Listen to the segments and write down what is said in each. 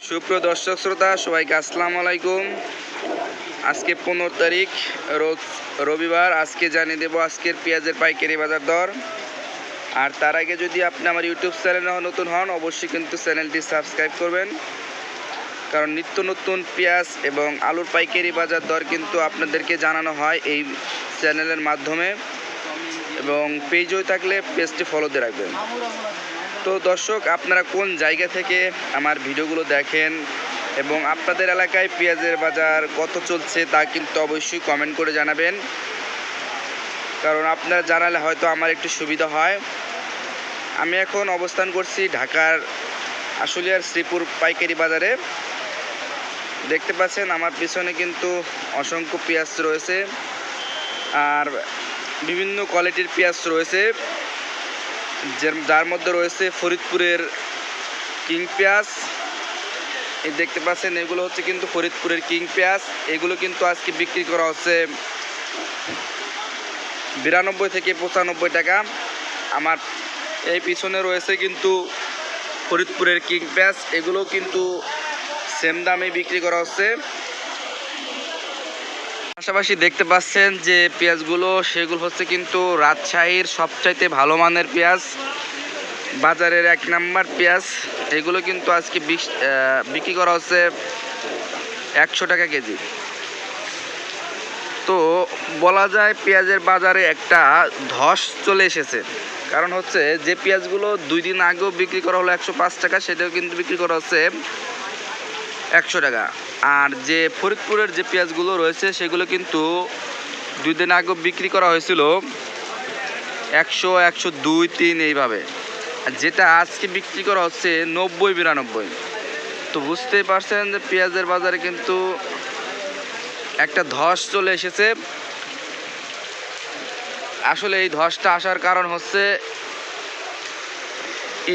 সুপ্রিয় দর্শক শ্রোতা সবাইকে আসসালামু আলাইকুম। আজকে 15 তারিখ রোজ রবিবার। আজকে জানিয়ে দেব আজকের পেঁয়াজের পাইকারি বাজার দর। আর তার আগে যদি আপনি আমার ইউটিউব চ্যানেলে নতুন হন অবশ্যই কিন্তু চ্যানেলটি সাবস্ক্রাইব করবেন, কারণ নিত্য নতুন পেঁয়াজ এবং আলুর পাইকারি বাজার দর কিন্তু আপনাদেরকে জানানো হয় এই চ্যানেলের মাধ্যমে, এবং পেজ হয়ে থাকলে পেজটি ফলো দিয়ে রাখবেন। তো দর্শক, আপনারা কোন জায়গা থেকে আমার ভিডিওগুলো দেখেন এবং আপনাদের এলাকায় পেঁয়াজের বাজার কত চলছে তা কিন্তু অবশ্যই কমেন্ট করে জানাবেন, কারণ আপনারা জানালে হয়তো আমার একটু সুবিধা হয়। আমি এখন অবস্থান করছি ঢাকার আশুলিয়ার শ্রীপুর পাইকারি বাজারে। দেখতে পাচ্ছেন আমার পিছনে কিন্তু অসংখ্য পেঁয়াজ রয়েছে, আর বিভিন্ন কোয়ালিটির পেঁয়াজ রয়েছে, যার মধ্যে রয়েছে ফরিদপুরের কিং পেঁয়াজ। এই দেখতে পাচ্ছেন এগুলো হচ্ছে কিন্তু ফরিদপুরের কিং পেঁয়াজ। এগুলো কিন্তু আজকে বিক্রি করা হচ্ছে 92 থেকে 95 টাকা। আমার এই পিছনে রয়েছে কিন্তু ফরিদপুরের কিং পেঁয়াজ, এগুলো কিন্তু সেম দামে বিক্রি করা হচ্ছে। পাশাপাশি দেখতে পাচ্ছেন যে পেঁয়াজগুলো সেগুলো হচ্ছে কিন্তু রাজশাহীর সবচাইতে ভালো মানের পেঁয়াজ, বাজারের 1 নাম্বার পেঁয়াজ। এগুলো কিন্তু আজকে বিক্রি করা হচ্ছে 100 টাকা কেজি। তো বলা যায় পেঁয়াজের বাজারে একটা ধস চলে এসেছে, কারণ হচ্ছে যে পেঁয়াজগুলো 2 দিন আগেও বিক্রি করা হলো 105 টাকা, সেটাও কিন্তু বিক্রি করা হচ্ছে 100 টাকা। আর যে ফরিদপুরের যে পেঁয়াজগুলো রয়েছে সেগুলো কিন্তু 2 দিন আগেও বিক্রি করা হয়েছিল 100, 102, 3 এইভাবে। আর যেটা আজকে বিক্রি করা হচ্ছে 90, 92। তো বুঝতেই পারছেন যে পেঁয়াজের বাজারে কিন্তু একটা ধস চলে এসেছে। আসলে এই ধসটা আসার কারণ হচ্ছে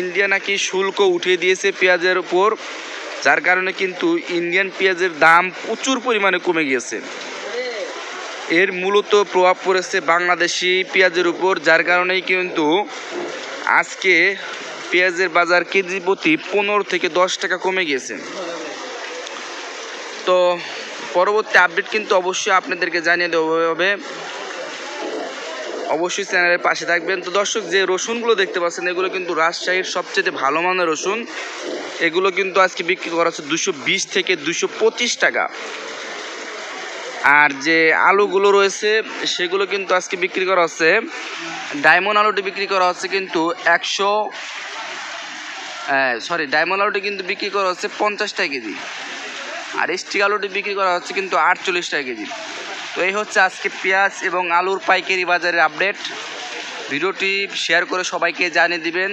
ইন্ডিয়া নাকি শুল্ক উঠিয়ে দিয়েছে পেঁয়াজের উপর, যার কারণে কিন্তু ইন্ডিয়ান পেঁয়াজের দাম প্রচুর পরিমাণে কমে গিয়েছে। এর মূলত প্রভাব পড়েছে বাংলাদেশি পেঁয়াজের উপর, যার কারণেই কিন্তু আজকে পেঁয়াজের বাজার কেজি প্রতি 15 থেকে 10 টাকা কমে গিয়েছে। তো পরবর্তী আপডেট কিন্তু অবশ্যই আপনাদেরকে জানিয়ে দেওয়া হবে, অবশ্যই চ্যানেলের পাশে থাকবেন। তো দর্শক, যে রসুনগুলো দেখতে পাচ্ছেন এগুলো কিন্তু রাজশাহীর সবচেয়ে ভালো মানের রসুন। এগুলো কিন্তু আজকে বিক্রি করা হচ্ছে 220 থেকে 225 টাকা। আর যে আলুগুলো রয়েছে সেগুলো কিন্তু আজকে বিক্রি করা হচ্ছে, ডায়মন্ড আলুটি বিক্রি করা হচ্ছে কিন্তু ডায়মন্ড আলুটি কিন্তু বিক্রি করা হচ্ছে 50 টাকা কেজি, আর স্টিক আলুটি বিক্রি করা হচ্ছে কিন্তু 48 টাকা কেজি। তো এই হচ্ছে আজকে পেঁয়াজ এবং আলুর পাইকারি বাজারের আপডেট। ভিডিওটি শেয়ার করে সবাইকে জানিয়ে দিবেন,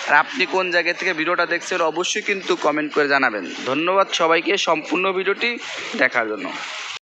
আর আপনি কোন জায়গা থেকে ভিডিওটা দেখছেন অবশ্যই কিন্তু কমেন্ট করে জানাবেন। ধন্যবাদ সবাইকে সম্পূর্ণ ভিডিওটি দেখার জন্য।